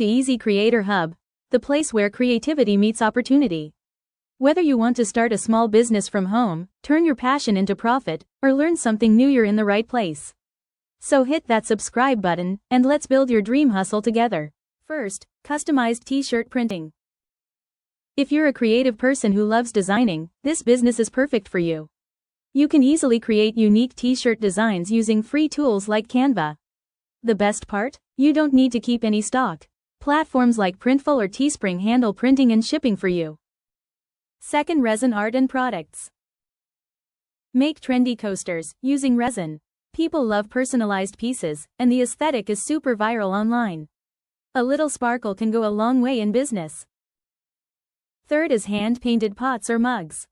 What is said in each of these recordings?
to Easy Creator Hub, the place where creativity meets opportunity. Whether you want to start a small business from home, turn your passion into profit, or learn something new, you're in the right place. So hit that subscribe button, and let's build your dream hustle together. First, customized t-shirt printing. If you're a creative person who loves designing, this business is perfect for you. You can easily create unique t-shirt designs using free tools like Canva. The best part? You don't need to keep any stock. Platforms like Printful or Teespring handle printing and shipping for you. Second, resin art and products. Make trendy coasters using resin. People love personalized pieces, and the aesthetic is super viral online. A little sparkle can go a long way in business. Third is hand-painted pots or mugs.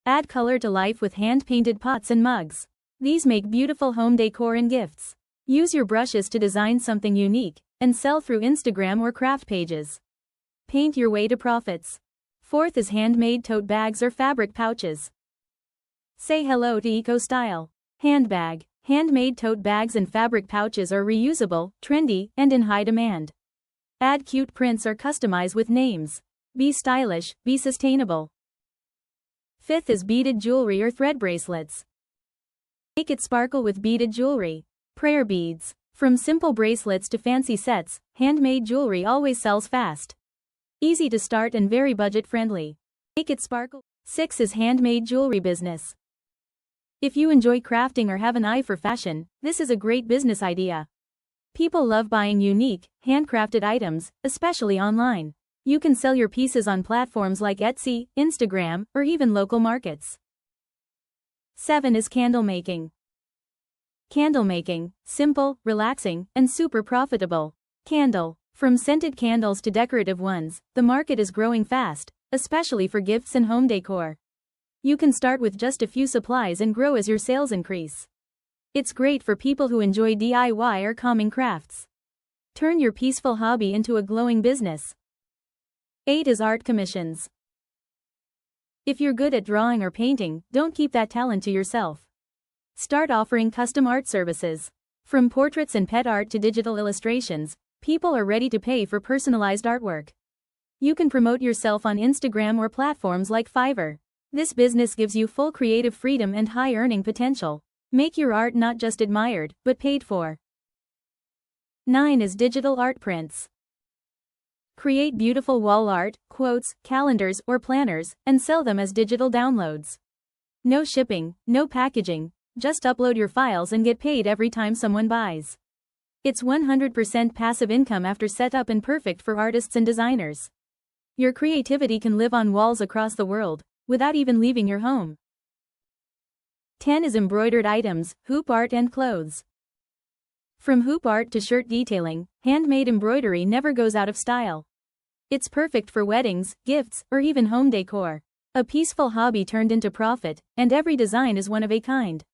Add color to life with hand-painted pots and mugs. These make beautiful home decor and gifts. Use your brushes to design something unique, and sell through Instagram or craft pages. Paint your way to profits. Fourth is handmade tote bags or fabric pouches. Say hello to eco-style. Handbag. Handmade tote bags and fabric pouches are reusable, trendy, and in high demand. Add cute prints or customize with names. Be stylish, be sustainable. Fifth is beaded jewelry or thread bracelets. Make it sparkle with beaded jewelry. Prayer beads. From simple bracelets to fancy sets, handmade jewelry always sells fast. Easy to start and very budget-friendly. Make it sparkle. 6 is handmade jewelry business. If you enjoy crafting or have an eye for fashion, this is a great business idea. People love buying unique, handcrafted items, especially online. You can sell your pieces on platforms like Etsy, Instagram, or even local markets. 7 is candle making. Candle making, simple, relaxing, and super profitable. Candle. From scented candles to decorative ones, the market is growing fast, especially for gifts and home decor. You can start with just a few supplies and grow as your sales increase. It's great for people who enjoy DIY or calming crafts. Turn your peaceful hobby into a glowing business. 8 is art commissions. If you're good at drawing or painting, don't keep that talent to yourself. Start offering custom art services. From portraits and pet art to digital illustrations, people are ready to pay for personalized artwork. You can promote yourself on Instagram or platforms like Fiverr. This business gives you full creative freedom and high earning potential. Make your art not just admired, but paid for. 9 is digital art prints. Create beautiful wall art, quotes, calendars, or planners, and sell them as digital downloads. No shipping, no packaging, just upload your files and get paid every time someone buys. It's 100% passive income after setup and perfect for artists and designers. Your creativity can live on walls across the world, without even leaving your home. 10 is embroidered items, hoop art and clothes. From hoop art to shirt detailing, handmade embroidery never goes out of style. It's perfect for weddings, gifts, or even home decor. A peaceful hobby turned into profit, and every design is one of a kind.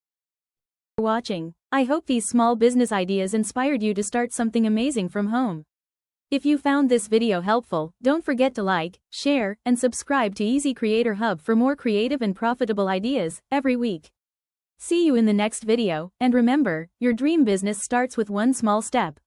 For watching. I hope these small business ideas inspired you to start something amazing from home. If you found this video helpful, don't forget to like, share, and subscribe to Easy Creator Hub for more creative and profitable ideas every week. See you in the next video, and remember, your dream business starts with one small step.